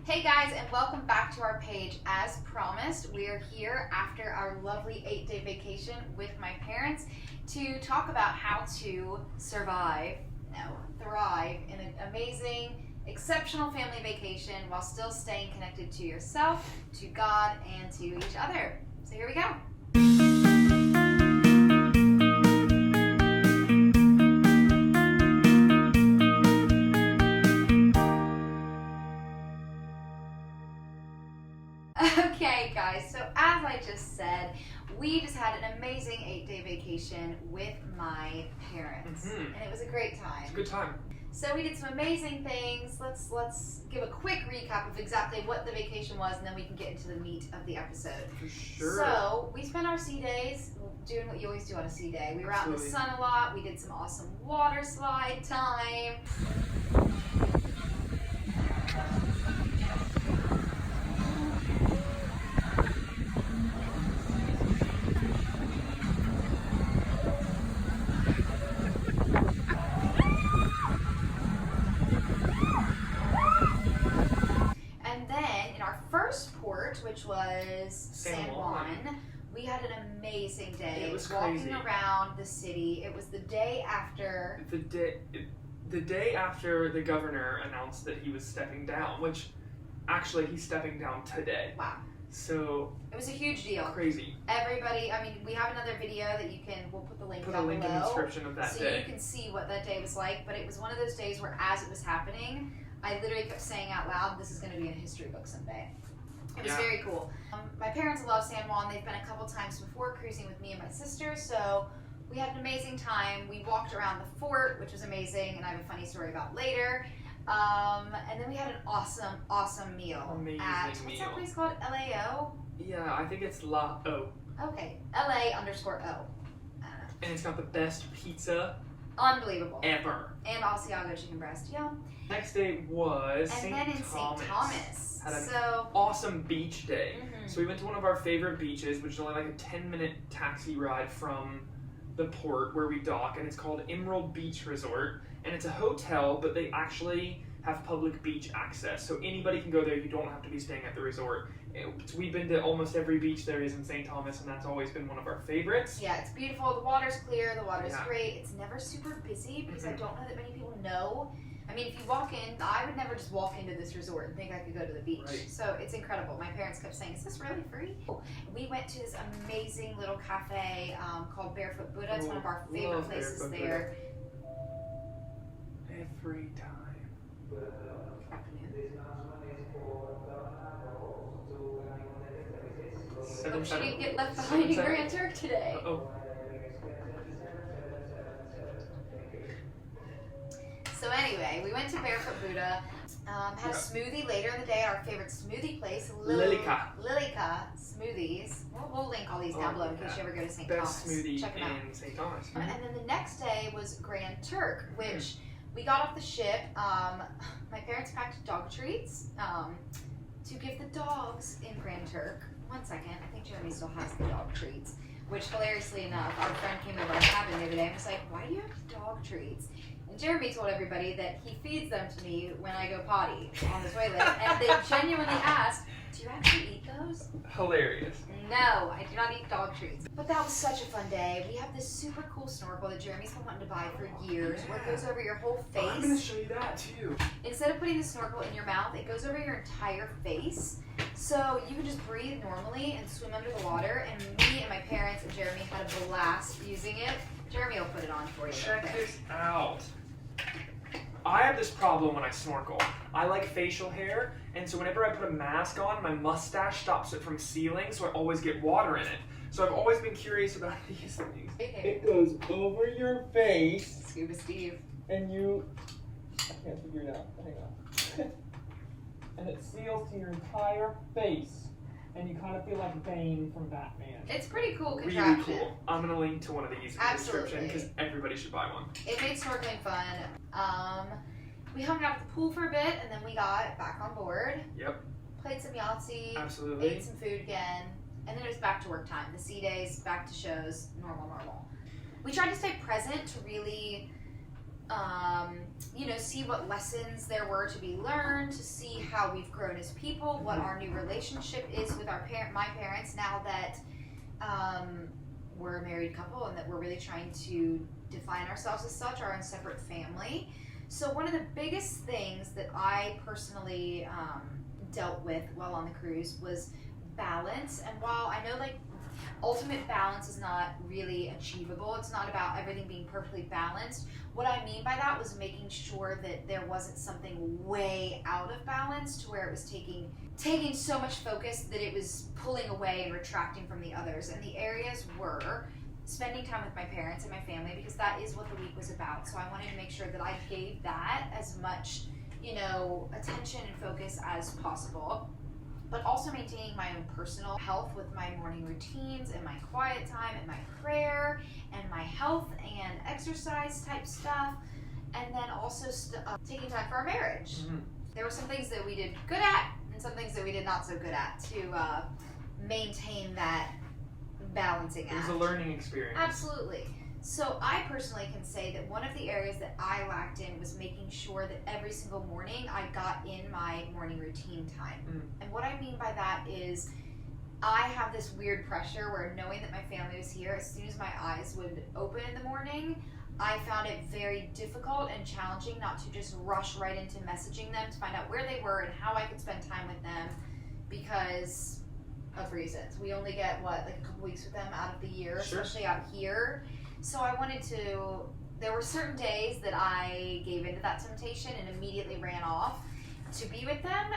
Hey guys, and welcome back to our page. As promised, we are here after our lovely 8-day vacation with my parents to talk about how to thrive in an amazing, exceptional family vacation while still staying connected to yourself, to God, and to each other. So here we go. Okay guys, so as I just said, we just had an amazing 8-day vacation with my parents, and it was a great time. It's a good time. So we did some amazing things. Let's give a quick recap of exactly what the vacation was, and then we can get into the meat of the episode. For sure. So we spent our sea days doing what you always do on a sea day. We were out in the sun a lot. We did some awesome water slide time. Which was San Juan. We had an amazing day. It was walking crazy. Around the city. It was the day after the day after the governor announced that he was stepping down, which actually he's stepping down today. Wow. So it was a huge deal. Crazy. Everybody, I mean, we have another video that we'll put the link down below. in the description of that so day. So you can see what that day was like, but it was one of those days where as it was happening, I literally kept saying out loud, this is going to be in a history book someday. It was very cool. My parents love San Juan. They've been a couple times before cruising with me and my sister, so we had an amazing time. We walked around the fort, which was amazing, and I have a funny story about later. And then we had an awesome meal. Amazing what's that place called? LAO? Yeah, I think it's La O. Okay, LA_O. And it's got the best pizza unbelievable ever. And Asiago chicken breast, yum. Next day was St. Thomas. Had an awesome beach day. So we went to one of our favorite beaches, which is only like a 10-minute taxi ride from the port where we dock, and it's called Emerald Beach Resort. And it's a hotel, but they actually have public beach access. So anybody can go there. You don't have to be staying at the resort. We've been to almost every beach there is in St. Thomas, and that's always been one of our favorites. Yeah, it's beautiful. The water's clear. The water's great. It's never super busy because I don't know that many people know. I mean, if you walk in, I would never just walk into this resort and think I could go to the beach. Right. So it's incredible. My parents kept saying, is this really free? We went to this amazing little cafe called Barefoot Buddha. It's one of our favorite places there. Every time. She didn't get left behind in Grand Turk today. Uh-oh. So anyway, we went to Barefoot Buddha, had a smoothie later in the day at our favorite smoothie place, Lilica Smoothies. We'll link all these down below in case you ever go to St. Thomas. Best smoothie Check them out. in St. Thomas. And then the next day was Grand Turk, which we got off the ship. My parents packed dog treats to give the dogs in Grand Turk. One second, I think Jeremy still has the dog treats, which hilariously enough, our friend came over our cabin the other day and was like, why do you have dog treats? And Jeremy told everybody that he feeds them to me when I go potty on the toilet, and they genuinely asked, do you actually eat those? Hilarious. No, I do not eat dog treats. But that was such a fun day. We have this super cool snorkel that Jeremy's been wanting to buy for years, where it goes over your whole face. I'm going to show you that too. Instead of putting the snorkel in your mouth, it goes over your entire face. So you can just breathe normally and swim under the water. And me and my parents and Jeremy had a blast using it. Jeremy will put it on for you. Check this out. I have this problem when I snorkel. I like facial hair, and so whenever I put a mask on, my mustache stops it from sealing, so I always get water in it. So I've always been curious about these things. It goes over your face. Scuba Steve. And I can't figure it out. Hang on. And it seals to your entire face. And you kind of feel like Bane from Batman. It's pretty cool contraption. Really cool. I'm going to link to one of these in the description because everybody should buy one. It made snorkeling fun. We hung out at the pool for a bit, and then we got back on board. Yep. Played some Yahtzee. Absolutely. Ate some food again. And then it was back to work time. The sea days, back to shows, normal. We tried to stay present to really see what lessons there were to be learned, to see how we've grown as people, what our new relationship is with my parents now that we're a married couple and that we're really trying to define ourselves as such, our own separate family. So one of the biggest things that I personally dealt with while on the cruise was balance. And while I know ultimate balance is not really achievable, it's not about everything being perfectly balanced. What I mean by that was making sure that there wasn't something way out of balance to where it was taking so much focus that it was pulling away and retracting from the others. And the areas were spending time with my parents and my family, because that is what the week was about. So I wanted to make sure that I gave that as much, attention and focus as possible. But also maintaining my own personal health with my morning routines and my quiet time and my prayer and my health and exercise type stuff. And then also taking time for our marriage. Mm-hmm. There were some things that we did good at and some things that we did not so good at to maintain that balancing act. It was a learning experience. Absolutely. So I personally can say that one of the areas that I lacked in was making sure that every single morning I got in my morning routine time. And what I mean by that is I have this weird pressure where, knowing that my family was here, as soon as my eyes would open in the morning, I found it very difficult and challenging not to just rush right into messaging them to find out where they were and how I could spend time with them, because of reasons. We only get, a couple weeks with them out of the year, Sure. Especially out here. So I wanted to, there were certain days that I gave into that temptation and immediately ran off to be with them.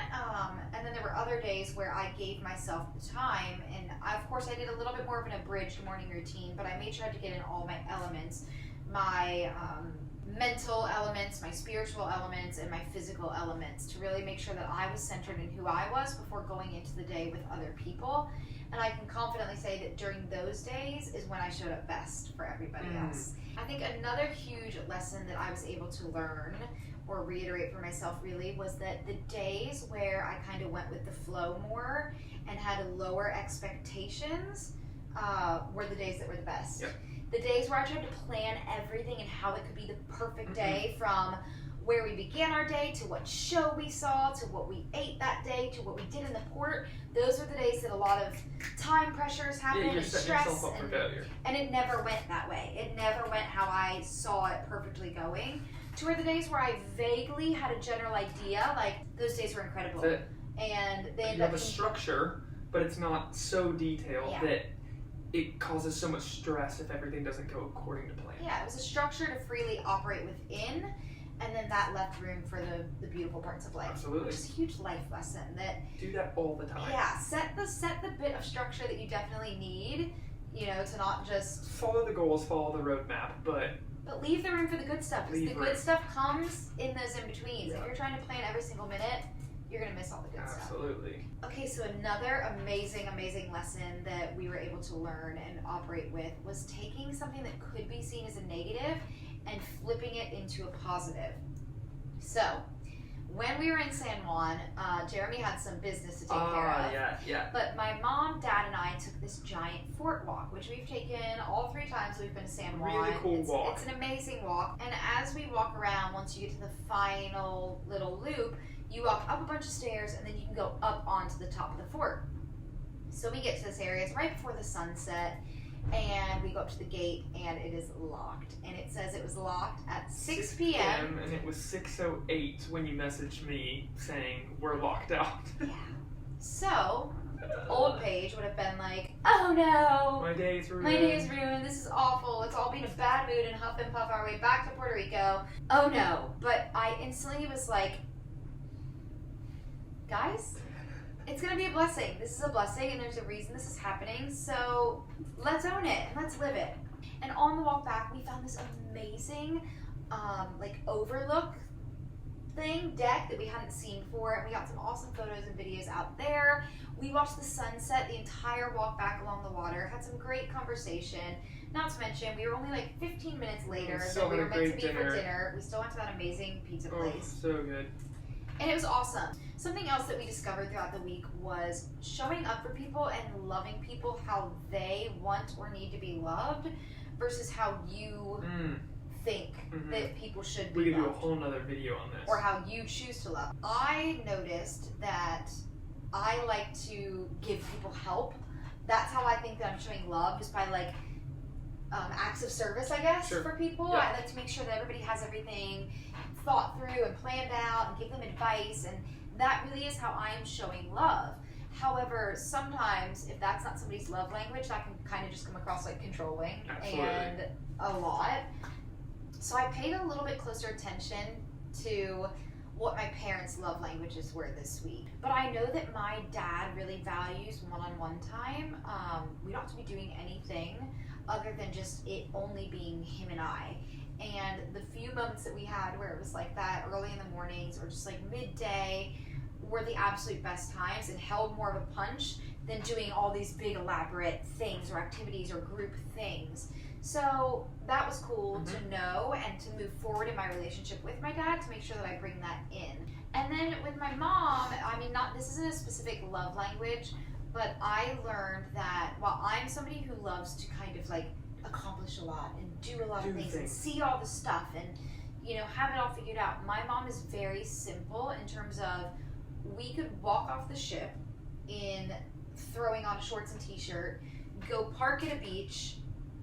And then there were other days where I gave myself the time. And of course I did a little bit more of an abridged morning routine, but I made sure I had to get in all my elements, my mental elements, my spiritual elements, and my physical elements, to really make sure that I was centered in who I was before going into the day with other people. And I can confidently say that during those days is when I showed up best for everybody else. I think another huge lesson that I was able to learn or reiterate for myself really was that the days where I kind of went with the flow more and had lower expectations were the days that were the best. Yep. The days where I tried to plan everything and how it could be the perfect day, from where we began our day to what show we saw to what we ate that day to what we did in the port. Those were the days that a lot of time pressures happened and stress, and it never went that way. It never went how I saw it perfectly going. To where the days where I vaguely had a general idea, those days were incredible. And they you have a structure, but it's not so detailed that it causes so much stress if everything doesn't go according to plan. Yeah, it was a structure to freely operate within, and then that left room for the beautiful parts of life. Absolutely. Which is a huge life lesson. Do that all the time. Yeah, set the bit of structure that you definitely need, to not just follow the goals, follow the roadmap, but leave the room for the good stuff, because the good stuff comes in those in-betweens. If you're trying to plan every single minute, you're going to miss all the good stuff. Absolutely. Okay, so another amazing lesson that we were able to learn and operate with was taking something that could be seen as a negative and flipping it into a positive. So, when we were in San Juan, Jeremy had some business to take care of. Yeah. But my mom, dad, and I took this giant fort walk, which we've taken all 3 times we've been to San Juan. Really cool walk. It's an amazing walk. And as we walk around, once you get to the final little loop, you walk up a bunch of stairs, and then you can go up onto the top of the fort. So we get to this area. It's right before the sunset. And we go up to the gate, and it is locked. And it says it was locked at 6 p.m. And it was 6:08 when you messaged me saying we're locked out. Yeah. So, old Paige would have been like, oh no! My day is ruined. My day is ruined. This is awful. Let's all be in a bad mood and huff and puff our way back to Puerto Rico. Oh no. But I instantly was like, guys, it's going to be a blessing. This is a blessing, and there's a reason this is happening, so let's own it and let's live it. And on the walk back, we found this amazing overlook deck that we hadn't seen before, and we got some awesome photos and videos out there. We watched the sunset the entire walk back along the water, had some great conversation. Not to mention, we were only 15 minutes later than we were meant to be for dinner. We still went to that amazing pizza place. So good. And it was awesome. Something else that we discovered throughout the week was showing up for people and loving people how they want or need to be loved versus how you think that people should be We could do a loved, whole nother video on this. or how you choose to love. I noticed that I like to give people help. That's how I think that I'm showing love, just by like acts of service, I guess, Sure. for people. Yeah. I like to make sure that everybody has everything thought through and planned out, and give them advice, and that really is how I am showing love. However, sometimes if that's not somebody's love language, that can kind of just come across like controlling. Absolutely. And a lot. So I paid a little bit closer attention to what my parents' love languages were this week. But I know that my dad really values one-on-one time. We don't have to be doing anything other than just it only being him and I. And the few moments that we had where it was like that early in the mornings or just like midday were the absolute best times, and held more of a punch than doing all these big elaborate things or activities or group things. So that was cool to know and to move forward in my relationship with my dad, to make sure that I bring that in. And then with my mom, I mean, this isn't a specific love language, but I learned that while I'm somebody who loves to kind of like accomplish a lot and do a lot of things and see all the stuff and, you know, have it all figured out, my mom is very simple in terms of we could walk off the ship in throwing on shorts and t-shirt, go park at a beach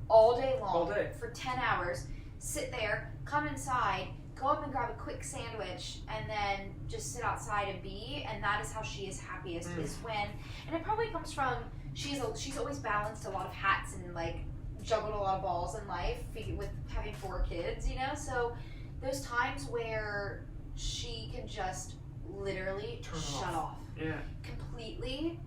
all day long for 10 hours, sit there, come inside, go up and grab a quick sandwich, and then just sit outside and be, and that is how she is happiest, is when, and it probably comes from, she's always balanced a lot of hats and like juggled a lot of balls in life with having 4 kids, you know, so those times where she can just literally shut off completely.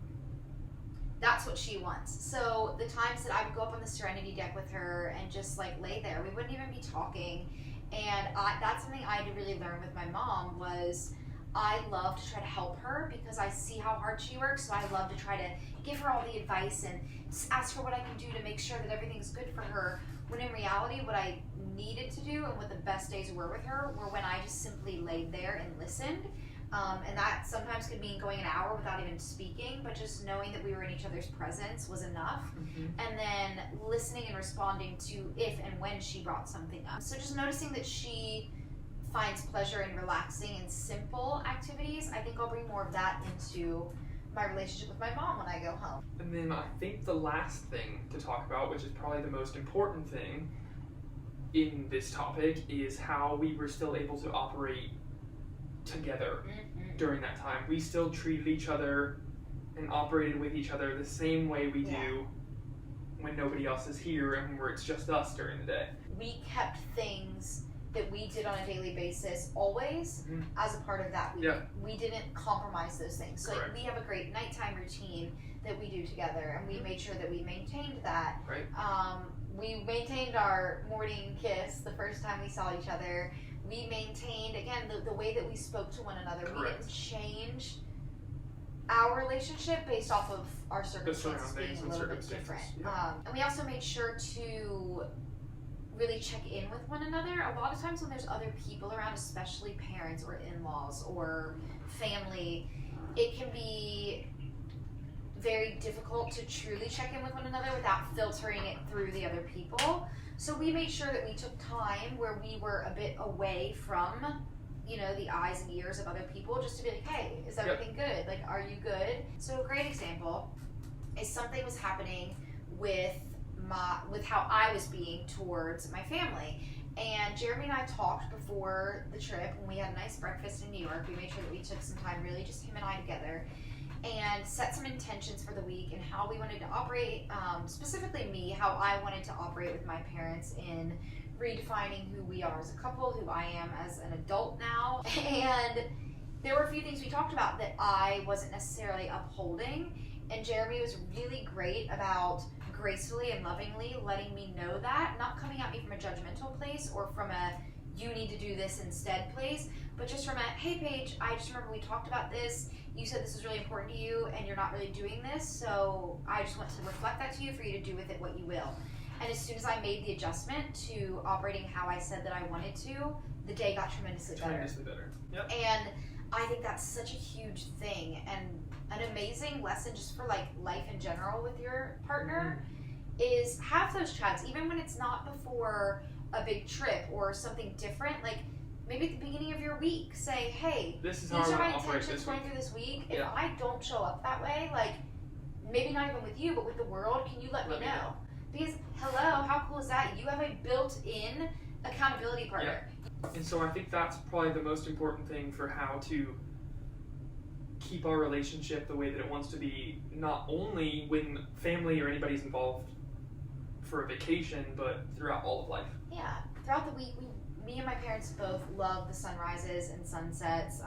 That's what she wants. So the times that I would go up on the Serenity deck with her and just like lay there, we wouldn't even be talking. And that's something I had to really learn with my mom, was I love to try to help her because I see how hard she works. So I love to try to give her all the advice and ask her what I can do to make sure that everything's good for her. When in reality, what I needed to do and what the best days were with her were when I just simply laid there and listened. And that sometimes could mean going an hour without even speaking, but just knowing that we were in each other's presence was enough. And then listening and responding to if and when she brought something up. So just noticing that she finds pleasure in relaxing and simple activities, I think I'll bring more of that into my relationship with my mom when I go home. And then I think the last thing to talk about, which is probably the most important thing in this topic, is how we were still able to operate together during that time. We still treated each other and operated with each other the same way we do when nobody else is here and where it's just us during the day. We kept things that we did on a daily basis always as a part of that week. We didn't compromise those things. So like, we have a great nighttime routine that we do together, and we made sure that we maintained that. We maintained our morning kiss the first time we saw each other. We maintained, again, the way that we spoke to one another. We didn't change our relationship based off of our circumstances being a little bit different. And we also made sure to really check in with one another. A lot of times when there's other people around, especially parents or in-laws or family, it can be very difficult to truly check in with one another without filtering it through the other people. So we made sure that we took time where we were a bit away from, you know, the eyes and ears of other people, just to be like, hey, is everything good? Like, are you good? So a great example is something was happening with how I was being towards my family. And Jeremy and I talked before the trip, when we had a nice breakfast in New York. We made sure that we took some time, really just him and I together, and set some intentions for the week and how we wanted to operate, specifically me, how I wanted to operate with my parents in redefining who we are as a couple, who I am as an adult now. And there were a few things we talked about that I wasn't necessarily upholding, and Jeremy was really great about gracefully and lovingly letting me know that, not coming at me from a judgmental place or from a you need to do this instead place, but just from a, hey Paige, I just remember we talked about this, you said this was really important to you and you're not really doing this, so I just want to reflect that to you for you to do with it what you will. And as soon as I made the adjustment to operating how I said that I wanted to, the day got tremendously better. Yep. And I think that's such a huge thing and an amazing lesson just for like life in general with your partner is have those chats, even when it's not before a big trip or something different, like maybe at the beginning of your week, say, hey, This is these how are I my want to operate intentions this going week. through this week. If Yeah. I don't show up that way, like maybe not even with you, but with the world, can you let me know? Because hello, how cool is that? You have a built-in accountability partner. And so I think that's probably the most important thing for how to keep our relationship the way that it wants to be, not only when family or anybody's involved for a vacation, but throughout all of life. Yeah, throughout the week, me and my parents both love the sunrises and sunsets.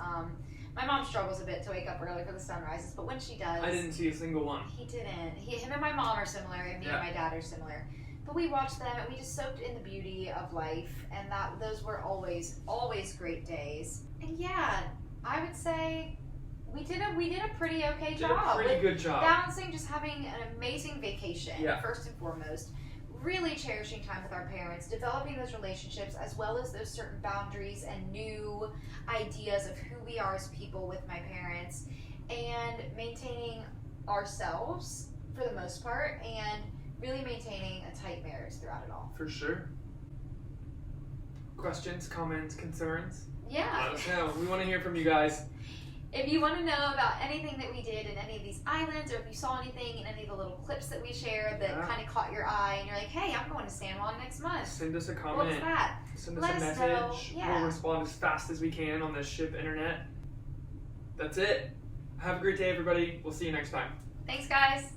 My mom struggles a bit to wake up early for the sunrises, but when she does, I didn't see a single one. he didn't. Him and my mom are similar, and me Yeah. and my dad are similar. But we watched them, and we just soaked in the beauty of life, and those were always great days. And yeah, I would say we did a pretty okay Did job. a pretty with good job. balancing just having an amazing vacation, Yeah. first and foremost. Really cherishing time with our parents, developing those relationships, as well as those certain boundaries and new ideas of who we are as people with my parents, and maintaining ourselves for the most part, and really maintaining a tight marriage throughout it all. For sure. Questions, comments, concerns? Yeah. Let us know. We want to hear from you guys. If you want to know about anything that we did in any of these islands, or if you saw anything in any of the little clips that we shared that Yeah. kind of caught your eye, and you're like, hey, I'm going to San Juan next month. Send us a What's comment. that? Send us Let a us message. know. Yeah. We'll respond as fast as we can on the ship internet. That's it. Have a great day, everybody. We'll see you next time. Thanks, guys.